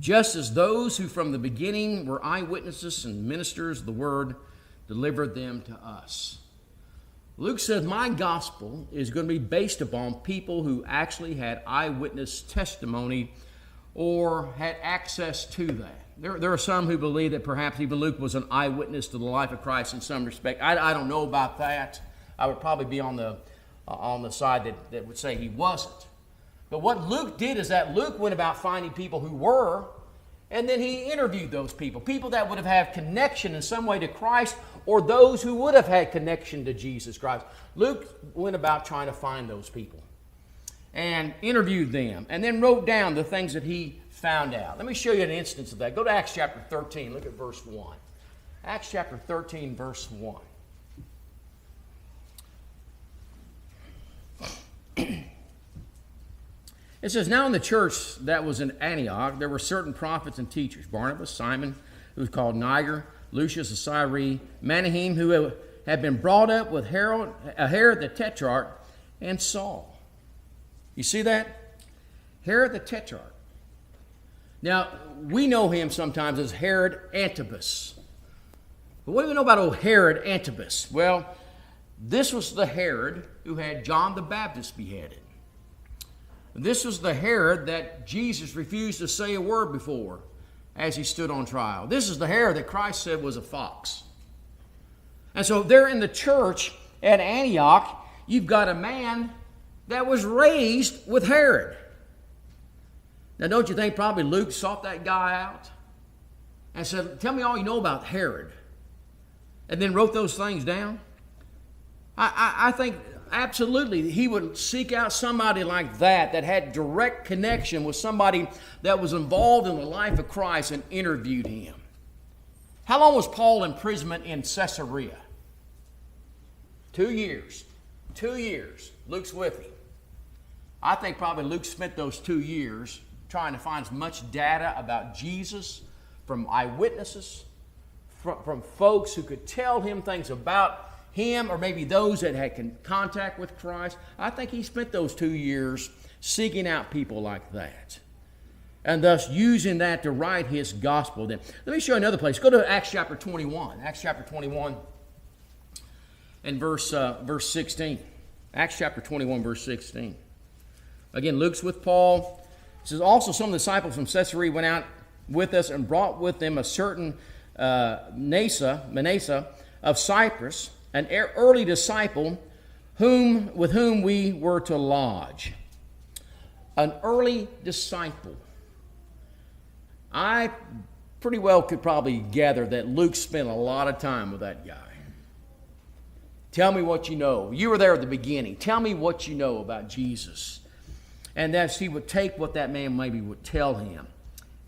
just as those who from the beginning were eyewitnesses and ministers of the word delivered them to us. Luke says, my gospel is going to be based upon people who actually had eyewitness testimony or had access to that. There are some who believe that perhaps even Luke was an eyewitness to the life of Christ in some respect. I don't know about that. I would probably be on the side that would say he wasn't. But what Luke did is that Luke went about finding people who were, and then he interviewed those people that would have had connection in some way to Christ, or those who would have had connection to Jesus Christ. Luke went about trying to find those people and interviewed them, and then wrote down the things that he found out. Let me show you an instance of that. Go to Acts chapter 13. Look at verse 1. Acts chapter 13, verse 1. It says, now in the church that was in Antioch, there were certain prophets and teachers, Barnabas, Simon, who was called Niger, Lucius of Cyrene, Manahem, who had been brought up with Herod the Tetrarch, and Saul. You see that? Herod the Tetrarch. Now, we know him sometimes as Herod Antipas. But what do we know about old Herod Antipas? Well, this was the Herod who had John the Baptist beheaded. This was the Herod that Jesus refused to say a word before as he stood on trial. This is the Herod that Christ said was a fox. And so there in the church at Antioch, you've got a man that was raised with Herod. Now, don't you think probably Luke sought that guy out and said, tell me all you know about Herod, and then wrote those things down? I think absolutely he would seek out somebody like that had direct connection with somebody that was involved in the life of Christ and interviewed him. How long was Paul imprisonment in Caesarea? 2 years. 2 years. Luke's with him. I think probably Luke spent those 2 years trying to find as much data about Jesus from eyewitnesses, from folks who could tell him things about him, or maybe those that had contact with Christ. I think he spent those 2 years seeking out people like that, and thus using that to write his gospel. Then let me show you another place. Go to Acts chapter 21. Acts chapter 21 and verse 16. Acts chapter 21, verse 16. Again, Luke's with Paul. It says, also some of the disciples from Caesarea went out with us and brought with them a certain Manasseh of Cyprus, an early disciple with whom we were to lodge. An early disciple. I pretty well could probably gather that Luke spent a lot of time with that guy. Tell me what you know. You were there at the beginning. Tell me what you know about Jesus. And that he would take what that man maybe would tell him,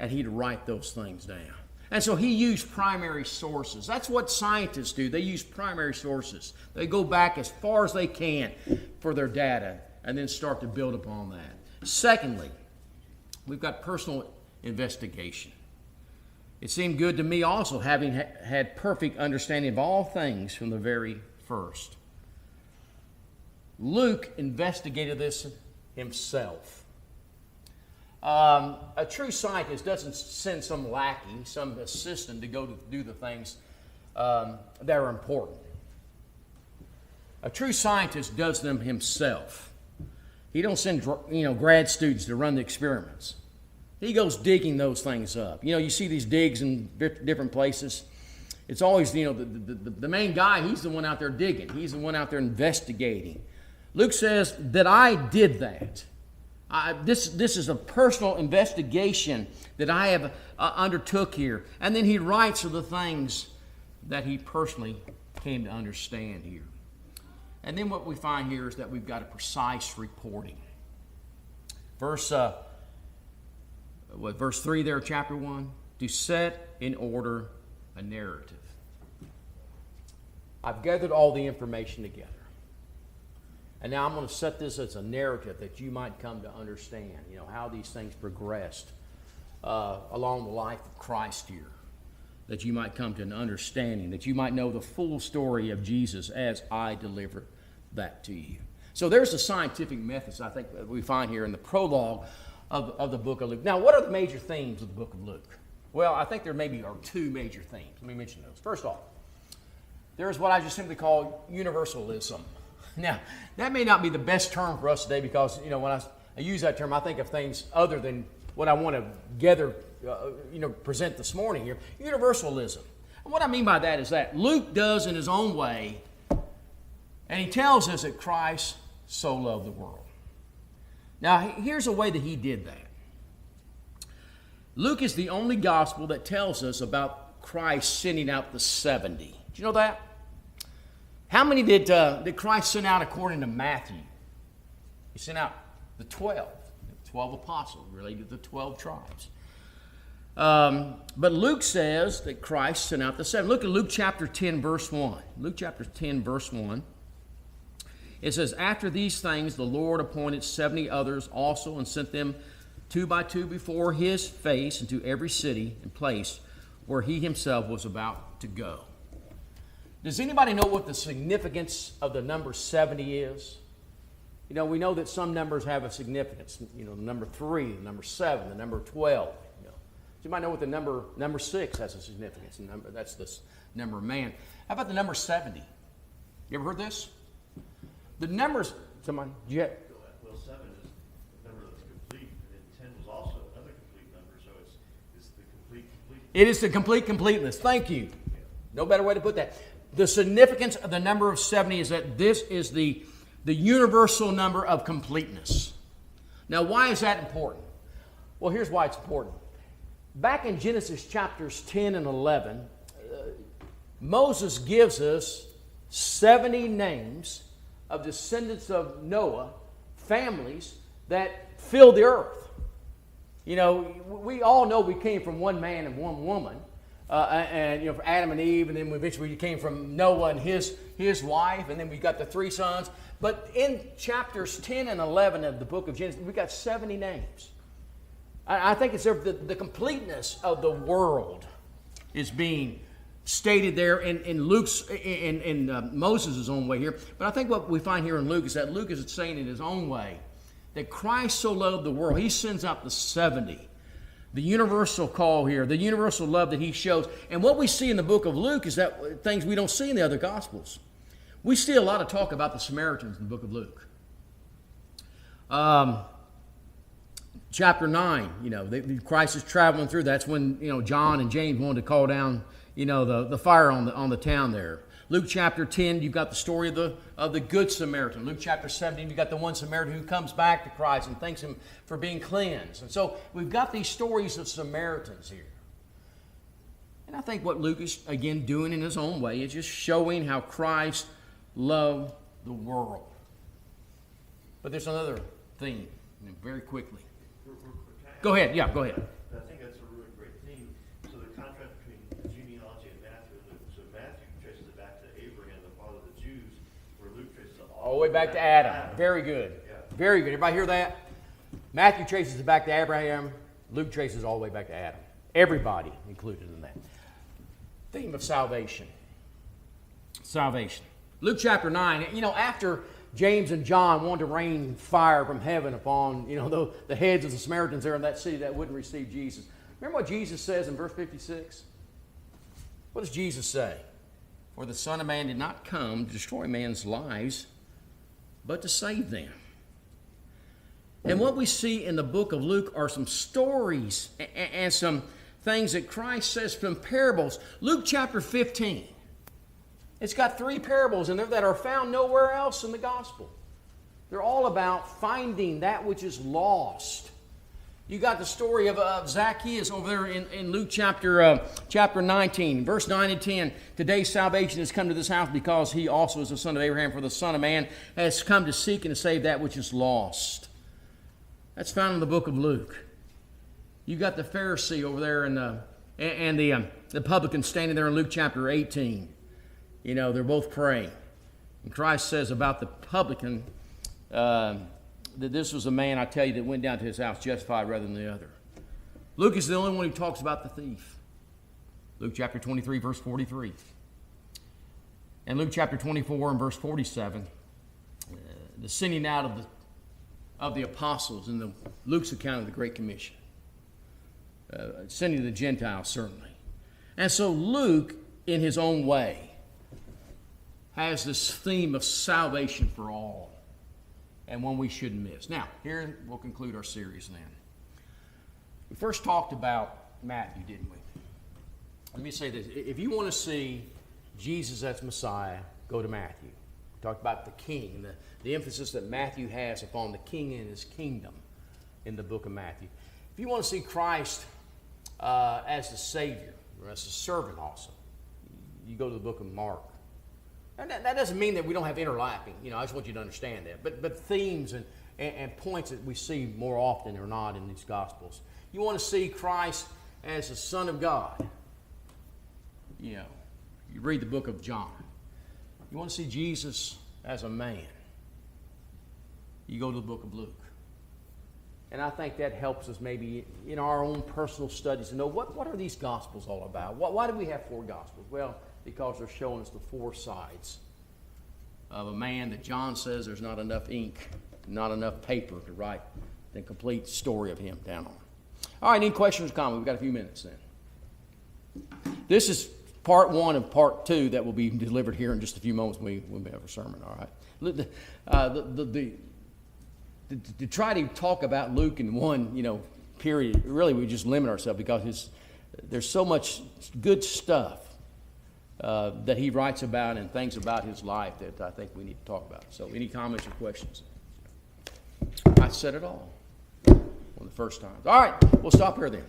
and he'd write those things down. And so he used primary sources. That's what scientists do. They use primary sources. They go back as far as they can for their data and then start to build upon that. Secondly, we've got personal investigation. It seemed good to me also, having had perfect understanding of all things from the very first. Luke investigated this himself. A true scientist doesn't send some lackey, some assistant to go to do the things that are important. A true scientist does them himself. He don't send grad students to run the experiments. He goes digging those things up. You see these digs in different places. It's always the main guy. He's the one out there digging. He's the one out there investigating. Luke says that I did that. This is a personal investigation that I have undertook here. And then he writes of the things that he personally came to understand here. And then what we find here is that we've got a precise reporting. Verse 3 there, chapter 1, to set in order a narrative. I've gathered all the information together. And now I'm going to set this as a narrative that you might come to understand, how these things progressed along the life of Christ here. That you might come to an understanding, that you might know the full story of Jesus as I deliver that to you. So there's the scientific methods I think that we find here in the prologue of the book of Luke. Now, what are the major themes of the book of Luke? Well, I think there maybe are two major themes. Let me mention those. First off, there is what I just simply call universalism. Now, that may not be the best term for us today because, when I use that term, I think of things other than what I want to present this morning here. Universalism. And what I mean by that is that Luke does in his own way, and he tells us that Christ so loved the world. Now, here's a way that he did that. Luke is the only gospel that tells us about Christ sending out the 70. Did you know that? How many did Christ send out according to Matthew? He sent out the 12 apostles related to the 12 tribes. But Luke says that Christ sent out the 7. Look at Luke chapter 10, verse 1. Luke chapter 10, verse 1. It says, after these things, the Lord appointed 70 others also and sent them 2 by 2 before his face into every city and place where he himself was about to go. Does anybody know what the significance of the number 70 is? We know that some numbers have a significance. The number 3, the number 7, the number 12. Does anybody know what the number 6 has a significance? That's the number of man. How about the number 70? You ever heard this? The numbers, somebody, Well, 7 is the number that's complete, and then 10 was also another complete number, so it's the complete. It is the complete completeness. Thank you. No better way to put that. The significance of the number of 70 is that this is the universal number of completeness. Now, why is that important? Well, here's why it's important. Back in Genesis chapters 10 and 11, Moses gives us 70 names of descendants of Noah, families that filled the earth. We all know we came from one man and one woman, from Adam and Eve, and then eventually we came from Noah and his wife, and then we got the 3 sons. But in chapters 10 and 11 of the book of Genesis, we got 70 names. I think it's the completeness of the world is being stated there in Luke's in Moses' own way here. But I think what we find here in Luke is that Luke is saying in his own way that Christ so loved the world, he sends out the 70. The universal call here, the universal love that he shows. And what we see in the book of Luke is that things we don't see in the other Gospels. We see a lot of talk about the Samaritans in the book of Luke. Chapter 9, Christ is traveling through. That's when, John and James wanted to call down, the fire on the town there. Luke chapter 10, you've got the story of the Good Samaritan. Luke chapter 17, you've got the one Samaritan who comes back to Christ and thanks him for being cleansed. And so we've got these stories of Samaritans here. And I think what Luke is, again, doing in his own way is just showing how Christ loved the world. But there's another theme, very quickly. Go ahead. Yeah, go ahead. I think that's a really great theme. So the contrast between the genealogy in Matthew and Luke. So Matthew traces it back to Abraham, the father of the Jews, where Luke traces it all the way back to Adam. Very good. Yeah. Very good. Everybody hear that? Matthew traces it back to Abraham. Luke traces all the way back to Adam. Everybody included in that. Theme of salvation. Salvation. Luke chapter 9, after James and John wanted to rain fire from heaven upon, the heads of the Samaritans there in that city that wouldn't receive Jesus. Remember what Jesus says in verse 56? What does Jesus say? For the Son of Man did not come to destroy man's lives, but to save them. And what we see in the book of Luke are some stories and some things that Christ says from parables. Luke chapter 15. It's got 3 parables in there that are found nowhere else in the gospel. They're all about finding that which is lost. You got the story of Zacchaeus over there in Luke chapter 19, verse 9 and 10. Today salvation has come to this house because he also is the son of Abraham, for the Son of Man has come to seek and to save that which is lost. That's found in the book of Luke. You got the Pharisee over there and the publican standing there in Luke chapter 18. They're both praying. And Christ says about the publican that this was a man, I tell you, that went down to his house justified rather than the other. Luke is the only one who talks about the thief. Luke chapter 23, verse 43. And Luke chapter 24 and verse 47, the sending out of the apostles in Luke's account of the Great Commission. Sending to the Gentiles, certainly. And so Luke, in his own way, has this theme of salvation for all, and one we shouldn't miss. Now, here we'll conclude our series then. We first talked about Matthew, didn't we? Let me say this. If you want to see Jesus as Messiah, go to Matthew. We talked about the king, and the emphasis that Matthew has upon the king and his kingdom in the book of Matthew. If you want to see Christ as the Savior, or as a servant also, you go to the book of Mark. And that doesn't mean that we don't have interlapping. I just want you to understand that. But themes and points that we see more often or not in these Gospels. You want to see Christ as the Son of God. You read the book of John. You want to see Jesus as a man. You go to the book of Luke. And I think that helps us maybe in our own personal studies to know what are these Gospels all about? Why do we have 4 Gospels? Well, because they're showing us the 4 sides of a man that John says there's not enough ink, not enough paper to write the complete story of him down on. All right, any questions or comments? We've got a few minutes then. This is part 1 of part 2 that will be delivered here in just a few moments when we have a sermon, all right? To try to talk about Luke in one, period, really we just limit ourselves because there's so much good stuff that he writes about and things about his life that I think we need to talk about. So any comments or questions? I said it all one of the first times. All right, we'll stop here then.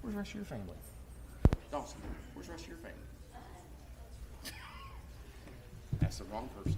Where's the rest of your family? Dawson, where's the rest of your family? That's the wrong person.